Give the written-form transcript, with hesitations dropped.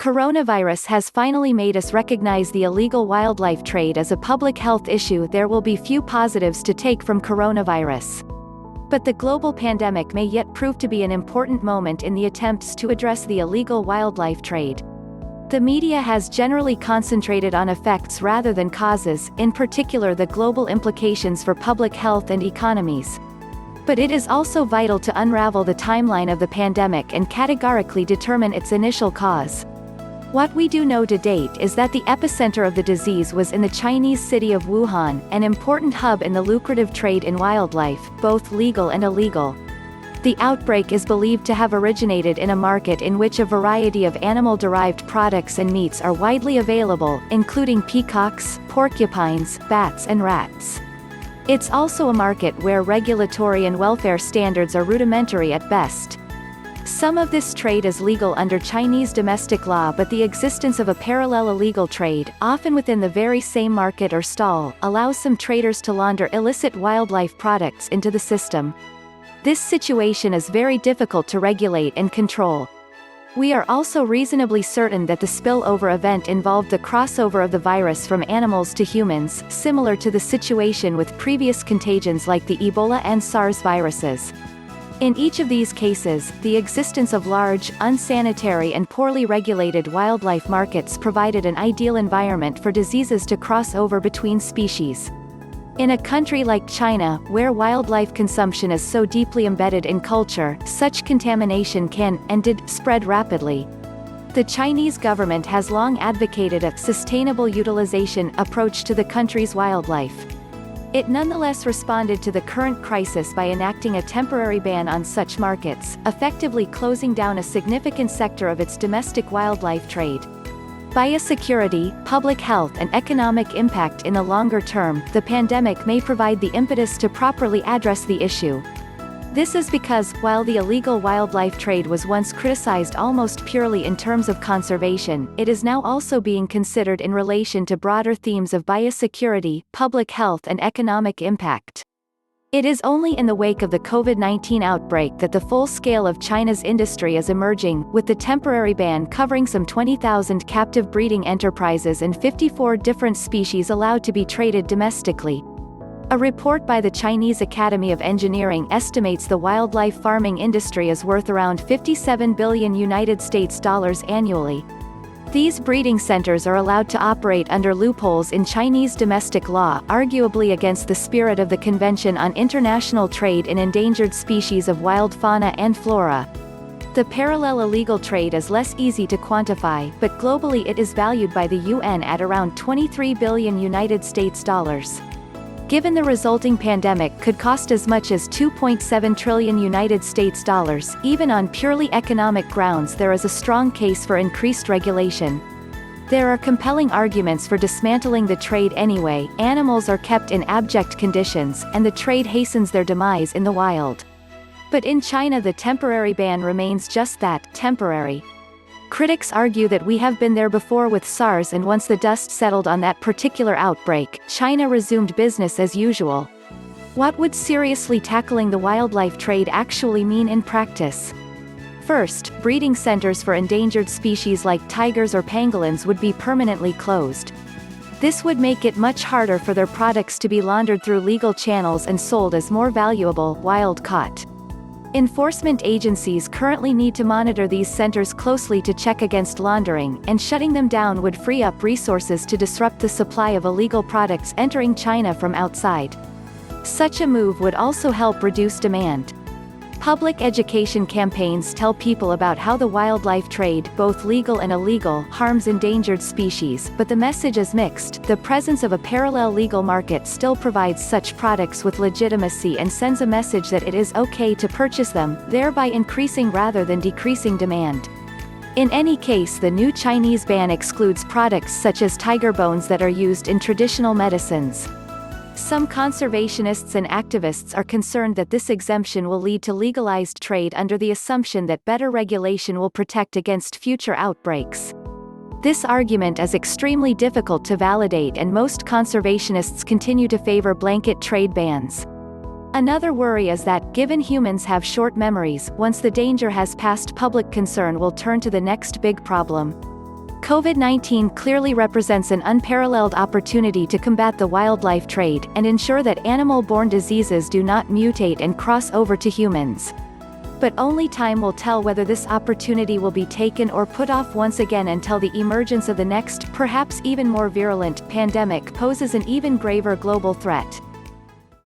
Coronavirus has finally made us recognize the illegal wildlife trade as a public health issue. There will be few positives to take from coronavirus. But the global pandemic may yet prove to be an important moment in the attempts to address the illegal wildlife trade. The media has generally concentrated on effects rather than causes, in particular the global implications for public health and economies. But it is also vital to unravel the timeline of the pandemic and categorically determine its initial cause. What we do know to date is that the epicenter of the disease was in the Chinese city of Wuhan, an important hub in the lucrative trade in wildlife, both legal and illegal. The outbreak is believed to have originated in a market in which a variety of animal-derived products and meats are widely available, including peacocks, porcupines, bats and rats. It's also a market where regulatory and welfare standards are rudimentary at best. Some of this trade is legal under Chinese domestic law, but the existence of a parallel illegal trade, often within the very same market or stall, allows some traders to launder illicit wildlife products into the system. This situation is very difficult to regulate and control. We are also reasonably certain that the spillover event involved the crossover of the virus from animals to humans, similar to the situation with previous contagions like the Ebola and SARS viruses. In each of these cases, the existence of large, unsanitary and poorly regulated wildlife markets provided an ideal environment for diseases to cross over between species. In a country like China, where wildlife consumption is so deeply embedded in culture, such contamination can, and did, spread rapidly. The Chinese government has long advocated a sustainable utilization approach to the country's wildlife. It nonetheless responded to the current crisis by enacting a temporary ban on such markets, effectively closing down a significant sector of its domestic wildlife trade. Biosecurity, public health and economic impact in the longer term, the pandemic may provide the impetus to properly address the issue. This is because, while the illegal wildlife trade was once criticized almost purely in terms of conservation, it is now also being considered in relation to broader themes of biosecurity, public health and economic impact. It is only in the wake of the COVID-19 outbreak that the full scale of China's industry is emerging, with the temporary ban covering some 20,000 captive breeding enterprises and 54 different species allowed to be traded domestically. A report by the Chinese Academy of Engineering estimates the wildlife farming industry is worth around $57 billion annually. These breeding centers are allowed to operate under loopholes in Chinese domestic law, arguably against the spirit of the Convention on International Trade in Endangered Species of Wild Fauna and Flora. The parallel illegal trade is less easy to quantify, but globally it is valued by the UN at around $23 billion. Given the resulting pandemic could cost as much as $2.7 trillion, even on purely economic grounds there is a strong case for increased regulation. There are compelling arguments for dismantling the trade anyway. Animals are kept in abject conditions, and the trade hastens their demise in the wild. But in China the temporary ban remains just that, temporary. Critics argue that we have been there before with SARS, and once the dust settled on that particular outbreak, China resumed business as usual. What would seriously tackling the wildlife trade actually mean in practice? First, breeding centers for endangered species like tigers or pangolins would be permanently closed. This would make it much harder for their products to be laundered through legal channels and sold as more valuable, wild-caught. Enforcement agencies currently need to monitor these centers closely to check against laundering, and shutting them down would free up resources to disrupt the supply of illegal products entering China from outside. Such a move would also help reduce demand. Public education campaigns tell people about how the wildlife trade, both legal and illegal, harms endangered species, but the message is mixed. The presence of a parallel legal market still provides such products with legitimacy and sends a message that it is okay to purchase them, thereby increasing rather than decreasing demand. In any case, the new Chinese ban excludes products such as tiger bones that are used in traditional medicines. Some conservationists and activists are concerned that this exemption will lead to legalized trade under the assumption that better regulation will protect against future outbreaks. This argument is extremely difficult to validate, and most conservationists continue to favor blanket trade bans. Another worry is that, given humans have short memories, once the danger has passed, public concern will turn to the next big problem. COVID-19 clearly represents an unparalleled opportunity to combat the wildlife trade and ensure that animal-borne diseases do not mutate and cross over to humans. But only time will tell whether this opportunity will be taken or put off once again until the emergence of the next, perhaps even more virulent, pandemic poses an even graver global threat.